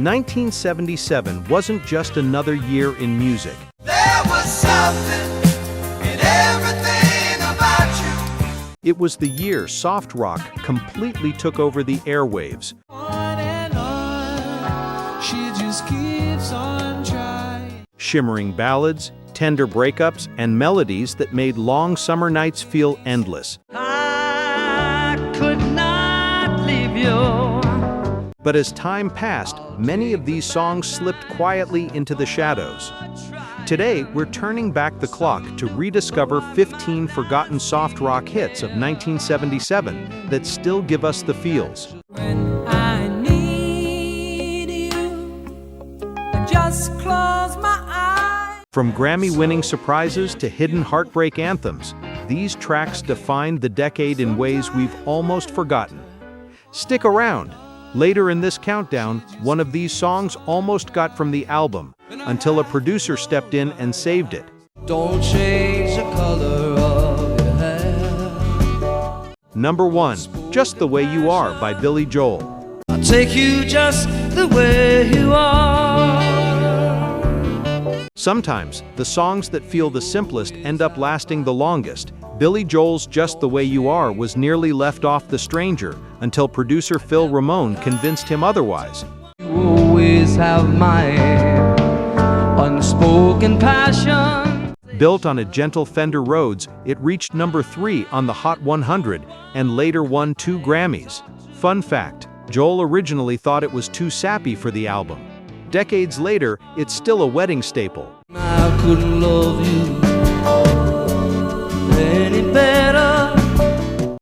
1977 wasn't just another year in music. There was something in everything about you. It was the year soft rock completely took over the airwaves. On and on, she just keeps on trying. Shimmering ballads, tender breakups, and melodies that made long summer nights feel endless. I could not leave you. But as time passed, many of these songs slipped quietly into the shadows. Today, we're turning back the clock to rediscover 15 forgotten soft rock hits of 1977 that still give us the feels. When I need you, I just close my eyes. From Grammy-winning surprises to hidden heartbreak anthems, these tracks defined the decade in ways we've almost forgotten. Stick around. Later in this countdown, one of these songs almost got from the album, until a producer stepped in and saved it. Don't change the color of your hair. Number 1, Just the Way You Are by Billy Joel. I'll take you just the way you are. Sometimes, the songs that feel the simplest end up lasting the longest. Billy Joel's Just the Way You Are was nearly left off The Stranger until producer Phil Ramone convinced him otherwise. You always have my unspoken passion. Built on a gentle Fender Rhodes, it reached number 3 on the Hot 100 and later won 2 Grammys. Fun fact, Joel originally thought it was too sappy for the album. Decades later, it's still a wedding staple. I couldn't love you any better.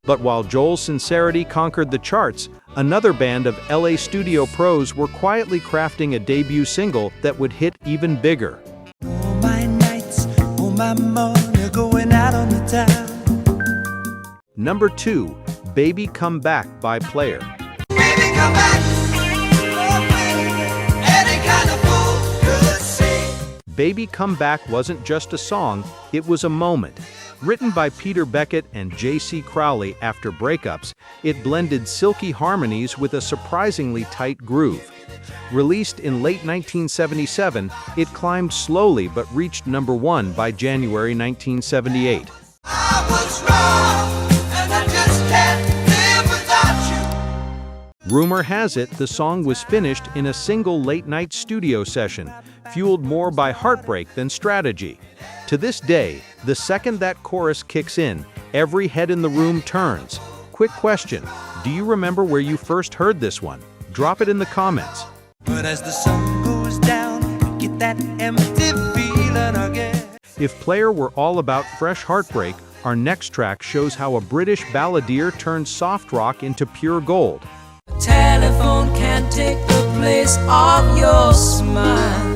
But while Joel's sincerity conquered the charts, another band of LA studio pros were quietly crafting a debut single that would hit even bigger. All my nights, all my money going out on the town. Number 2, Baby Come Back by Player. Baby, come back. Oh, baby. Any kind of fool could see. Baby Come Back wasn't just a song, it was a moment. Written by Peter Beckett and J.C. Crowley after breakups, it blended silky harmonies with a surprisingly tight groove. Released in late 1977, it climbed slowly but reached number 1 by January 1978. I was wrong, and I just can't live without you. Rumor has it the song was finished in a single late-night studio session, fueled more by heartbreak than strategy. To this day, the second that chorus kicks in, every head in the room turns. Quick question, do you remember where you first heard this one? Drop it in the comments. But as the sun goes down, you get that empty feeling again. If Player were all about fresh heartbreak, our next track shows how a British balladeer turned soft rock into pure gold. The telephone can't take the place of your smile.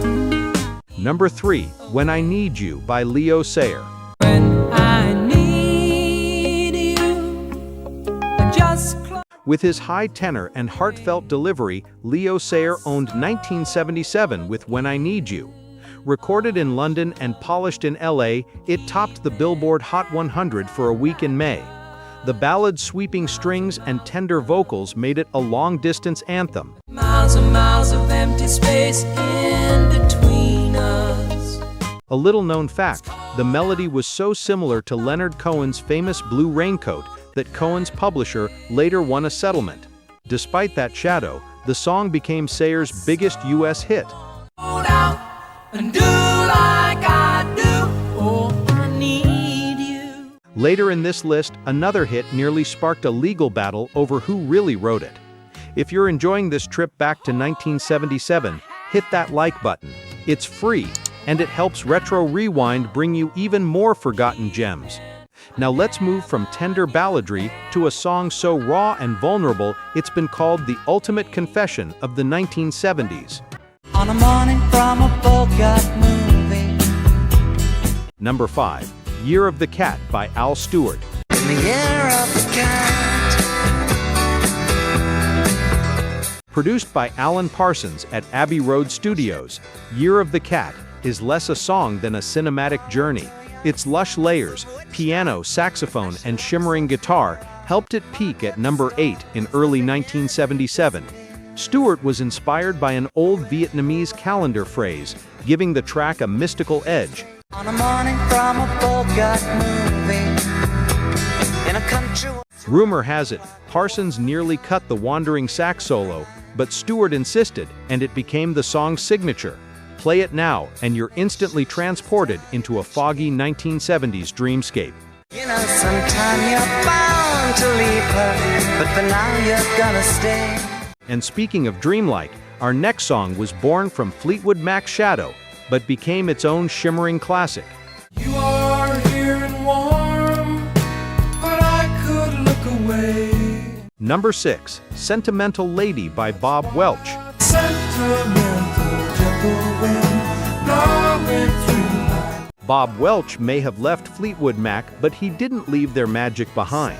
Number 3, When I Need You by Leo Sayer. When I need you, I just With his high tenor and heartfelt delivery, Leo Sayer owned 1977 with When I Need You. Recorded in London and polished in LA, it topped the Billboard Hot 100 for a week in May. The ballad's sweeping strings and tender vocals made it a long-distance anthem. miles and miles of empty space in between us. A little-known fact, the melody was so similar to Leonard Cohen's famous Blue Raincoat that Cohen's publisher later won a settlement. Despite that shadow, the song became Sayer's biggest U.S. hit. Hold out and do like I do. Oh, I need you. Later in this list, another hit nearly sparked a legal battle over who really wrote it. If you're enjoying this trip back to 1977, hit that like button. It's free, and it helps Retro Rewind bring you even more forgotten gems. Now let's move from tender balladry to a song so raw and vulnerable it's been called the ultimate confession of the 1970s. On a morning from a forgot movie. Number 5, Year of the Cat by Al Stewart. In the year of the cat. Produced by Alan Parsons at Abbey Road Studios, Year of the Cat is less a song than a cinematic journey. Its lush layers, piano, saxophone, and shimmering guitar helped it peak at number 8 in early 1977. Stewart was inspired by an old Vietnamese calendar phrase, giving the track a mystical edge. On a morning from a Bogart movie in a country. Rumor has it, Parsons nearly cut the wandering sax solo, but Stewart insisted, and it became the song's signature. Play it now, and you're instantly transported into a foggy 1970s dreamscape. You know, sometime you're bound to leave her, but for now you're gonna stay. And speaking of dreamlike, our next song was born from Fleetwood Mac's Shadow, but became its own shimmering classic. You are here and warm, but I could look away. Number 6, Sentimental Lady by Bob Welch. Sentimental, gentle wind blowing through my... Bob Welch may have left Fleetwood Mac, but he didn't leave their magic behind.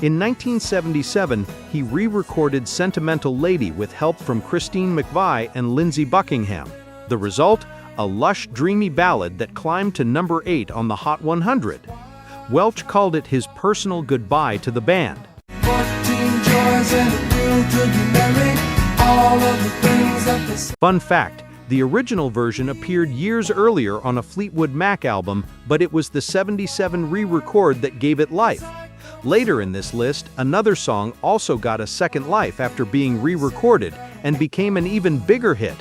In 1977, he re-recorded Sentimental Lady with help from Christine McVie and Lindsey Buckingham. The result? A lush, dreamy ballad that climbed to number 8 on the Hot 100. Welch called it his personal goodbye to the band. 14 joys and a will to be married, all of the things that they... Fun fact, the original version appeared years earlier on a Fleetwood Mac album, but it was the '77 re-record that gave it life. Later in this list, another song also got a second life after being re-recorded and became an even bigger hit.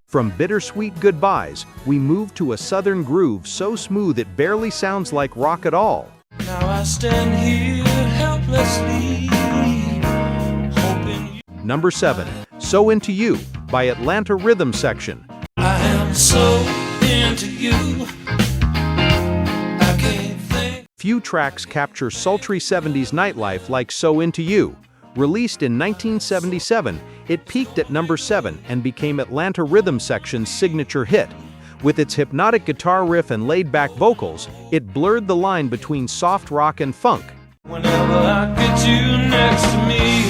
From bittersweet goodbyes, we move to a southern groove so smooth it barely sounds like rock at all. Now I stand here helplessly, hoping you... Number 7, So Into You by Atlanta Rhythm Section. I am so into you, I can't think. Few tracks capture sultry 70s nightlife like So Into You. Released in 1977, it peaked at number 7 and became Atlanta Rhythm Section's signature hit. With its hypnotic guitar riff and laid-back vocals, it blurred the line between soft rock and funk. Whenever I get you next to me,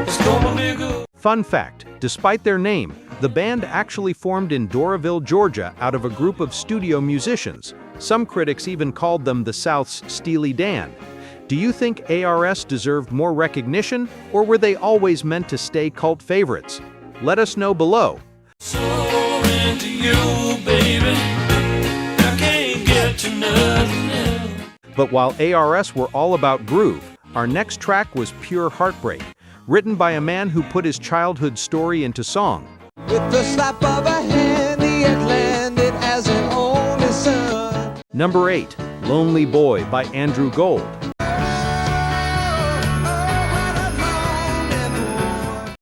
it's gonna be good. Fun fact, despite their name, the band actually formed in Doraville, Georgia out of a group of studio musicians. Some critics even called them the South's Steely Dan. Do you think ARS deserved more recognition, or were they always meant to stay cult favorites? Let us know below. So into you, baby, I can't get to nothing else. But while ARS were all about groove, our next track was pure heartbreak, written by a man who put his childhood story into song. With the slap of a hand, he had landed as an only son. Number 8, Lonely Boy by Andrew Gold.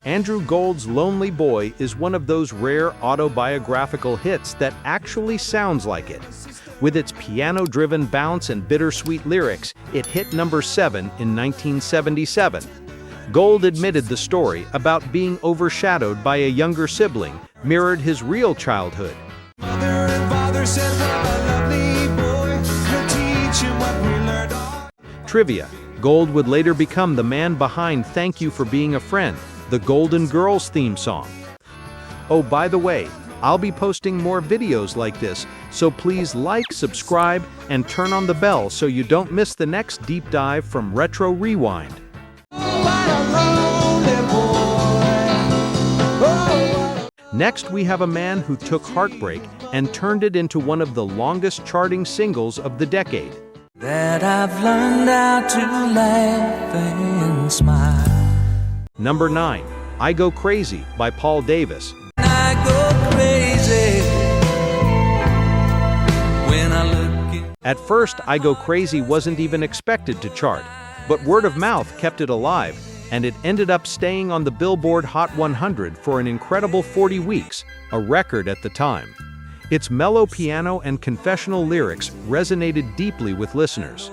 Andrew Gold's Lonely Boy is one of those rare autobiographical hits that actually sounds like it. With its piano-driven bounce and bittersweet lyrics, it hit number 7 in 1977. Gold admitted the story about being overshadowed by a younger sibling mirrored his real childhood. Mother and father said, "What a lovely boy, we'll teach him what we learned." Trivia: Gold would later become the man behind Thank You for Being a Friend, the Golden Girls theme song. Oh, by the way, I'll be posting more videos like this, so please like, subscribe, and turn on the bell so you don't miss the next deep dive from Retro Rewind. Next, we have a man who took heartbreak and turned it into one of the longest charting singles of the decade. That I've learned how to laugh and smile. Number 9, I Go Crazy by Paul Davis. I go crazy when I look at... At first, I Go Crazy wasn't even expected to chart, but word of mouth kept it alive, and it ended up staying on the Billboard Hot 100 for an incredible 40 weeks, a record at the time. Its mellow piano and confessional lyrics resonated deeply with listeners.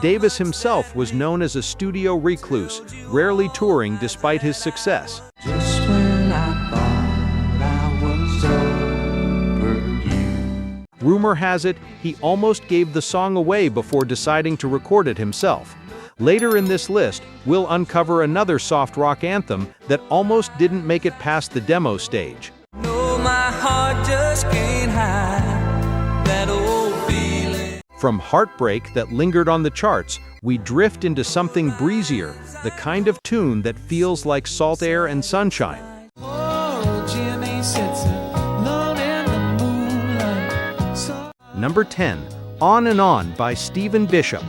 Davis himself was known as a studio recluse, rarely touring despite his success. Just when I thought I was over you. Rumor has it, he almost gave the song away before deciding to record it himself. Later in this list, we'll uncover another soft rock anthem that almost didn't make it past the demo stage. No, my heart just can't hide that old feeling. From heartbreak that lingered on the charts, we drift into something breezier, the kind of tune that feels like salt air and sunshine. Number 10, On and On by Stephen Bishop.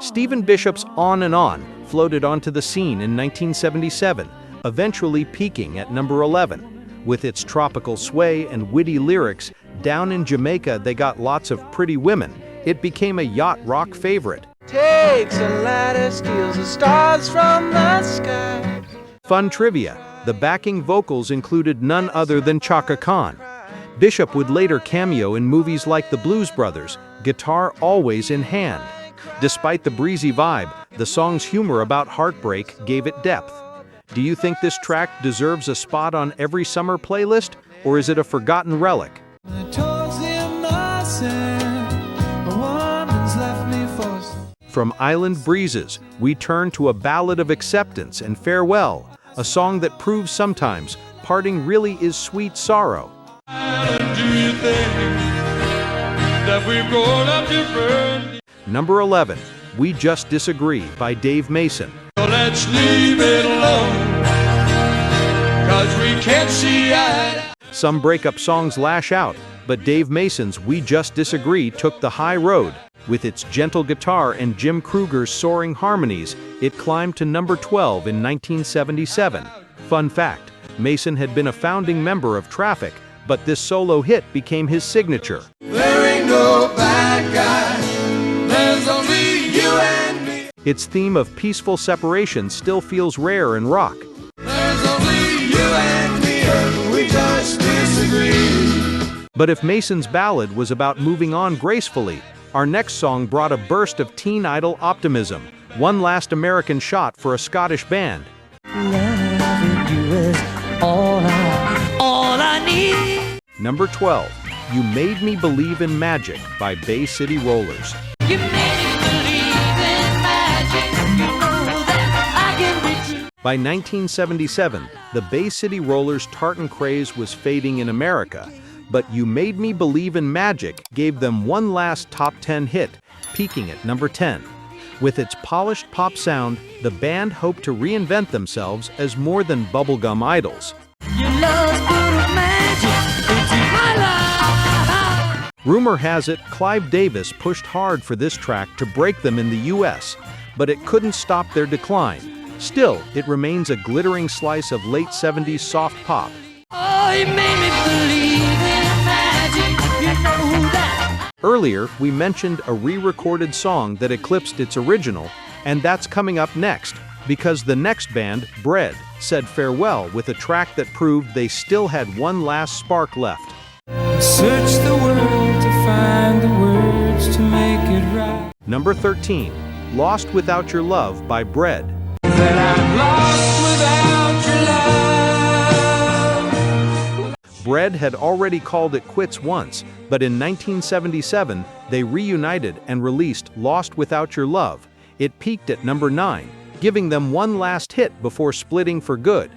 Stephen Bishop's On and On floated onto the scene in 1977, eventually peaking at number 11. With its tropical sway and witty lyrics, down in Jamaica they got lots of pretty women. It became a yacht rock favorite. Takes a ladder, steals the stars from the sky. Fun trivia, the backing vocals included none other than Chaka Khan. Bishop would later cameo in movies like The Blues Brothers, guitar always in hand. Despite the breezy vibe, the song's humor about heartbreak gave it depth. Do you think this track deserves a spot on every summer playlist, or is it a forgotten relic? From Island Breezes, we turn to a ballad of acceptance and farewell, a song that proves sometimes parting really is sweet sorrow. Number 11, We Just Disagree by Dave Mason. Let's leave it alone, 'cause we can't see eye. Some breakup songs lash out, but Dave Mason's We Just Disagree took the high road. With its gentle guitar and Jim Kruger's soaring harmonies, it climbed to number 12 in 1977. Fun fact, Mason had been a founding member of Traffic, but this solo hit became his signature. There ain't no bad guy, there's only you and me. Its theme of peaceful separation still feels rare in rock. There's only you and me, and we just disagree. But if Mason's ballad was about moving on gracefully, our next song brought a burst of teen idol optimism, one last American shot for a Scottish band. All I need. Number 12, You Made Me Believe in Magic by Bay City Rollers. You made me believe in magic. You know that I can be true. By 1977, the Bay City Rollers' tartan craze was fading in America, but You Made Me Believe in Magic gave them one last top 10 hit, peaking at number 10. With its polished pop sound, the band hoped to reinvent themselves as more than bubblegum idols. Your love's full of magic into my life. Rumor has it Clive Davis pushed hard for this track to break them in the US, but it couldn't stop their decline. Still, it remains a glittering slice of late 70s soft pop. Oh, you made me believe in magic. You know that. Earlier, we mentioned a re-recorded song that eclipsed its original, and that's coming up next, because the next band, Bread, said farewell with a track that proved they still had one last spark left. Search the world to find the words to make it right. Number 13, Lost Without Your Love by Bread. That I'm lost without your love. Bread had already called it quits once, but in 1977, they reunited and released Lost Without Your Love. It peaked at number 9, giving them one last hit before splitting for good.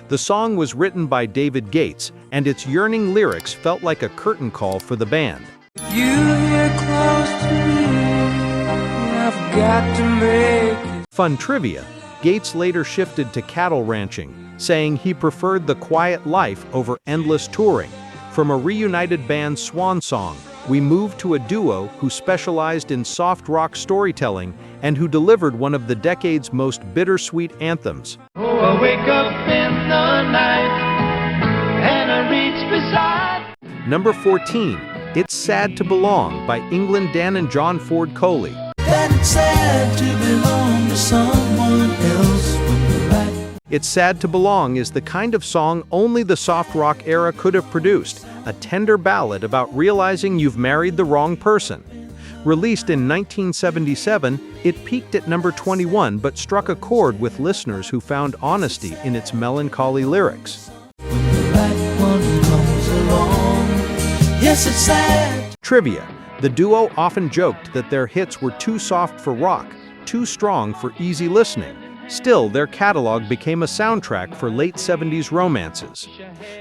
The song was written by David Gates, and its yearning lyrics felt like a curtain call for the band. You're close to me. I've got to make it. Fun trivia, Gates later shifted to cattle ranching, saying he preferred the quiet life over endless touring. From a reunited band's swan song, we moved to a duo who specialized in soft rock storytelling and who delivered one of the decade's most bittersweet anthems. Oh, I wake up in the night and I reach beside. Number 14, It's Sad to Belong by England Dan and John Ford Coley. That it's sad to belong to someone else when you're right. It's Sad to Belong is the kind of song only the soft rock era could have produced, a tender ballad about realizing you've married the wrong person. Released in 1977, it peaked at number 21 but struck a chord with listeners who found honesty in its melancholy lyrics. When the right one comes along. Yes, it's sad. Trivia: the duo often joked that their hits were too soft for rock, too strong for easy listening. Still, their catalog became a soundtrack for late 70s romances.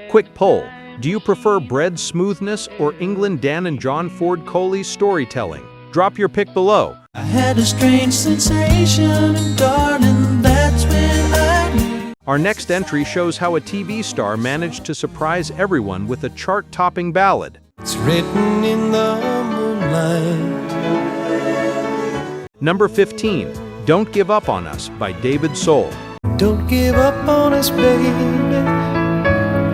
Quick poll: Do you prefer Bread's smoothness or England Dan and John Ford Coley's storytelling? Drop your pick below. I had a strange sensation, and darling, that's when I knew. Our next entry shows how a TV star managed to surprise everyone with a chart-topping ballad. It's written in the moonlight. Number 15, Don't Give Up on Us by David Soul. Don't give up on us, baby.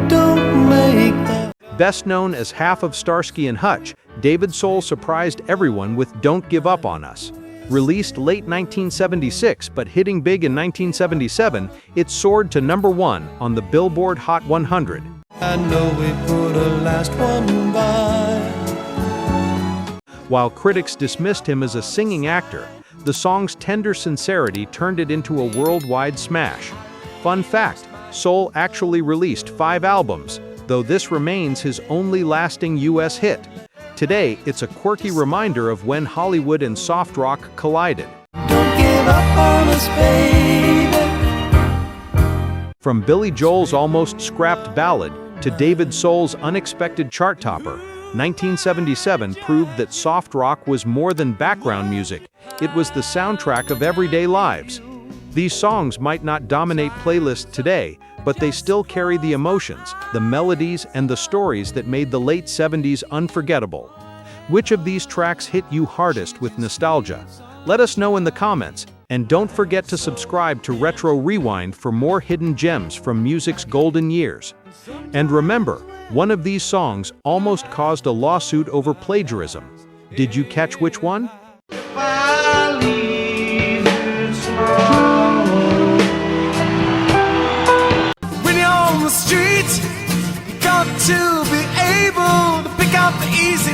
Don't make that. Best known as half of Starsky and Hutch, David Soul surprised everyone with Don't Give Up on Us. Released late 1976 but hitting big in 1977, it soared to number 1 on the Billboard Hot 100. I know we put a last one by. While critics dismissed him as a singing actor, the song's tender sincerity turned it into a worldwide smash. Fun fact, Soul actually released 5 albums, though this remains his only lasting US hit. Today, it's a quirky reminder of when Hollywood and soft rock collided. Don't give up on us, baby. From Billy Joel's almost scrapped ballad to David Soul's unexpected chart topper, 1977 proved that soft rock was more than background music. It was the soundtrack of everyday lives. These songs might not dominate playlists today, but they still carry the emotions, the melodies, and the stories that made the late 70s unforgettable. Which of these tracks hit you hardest with nostalgia? Let us know in the comments, and don't forget to subscribe to Retro Rewind for more hidden gems from music's golden years. And remember, one of these songs almost caused a lawsuit over plagiarism. Did you catch which one? When you're on the street, you got to be able to pick out the easy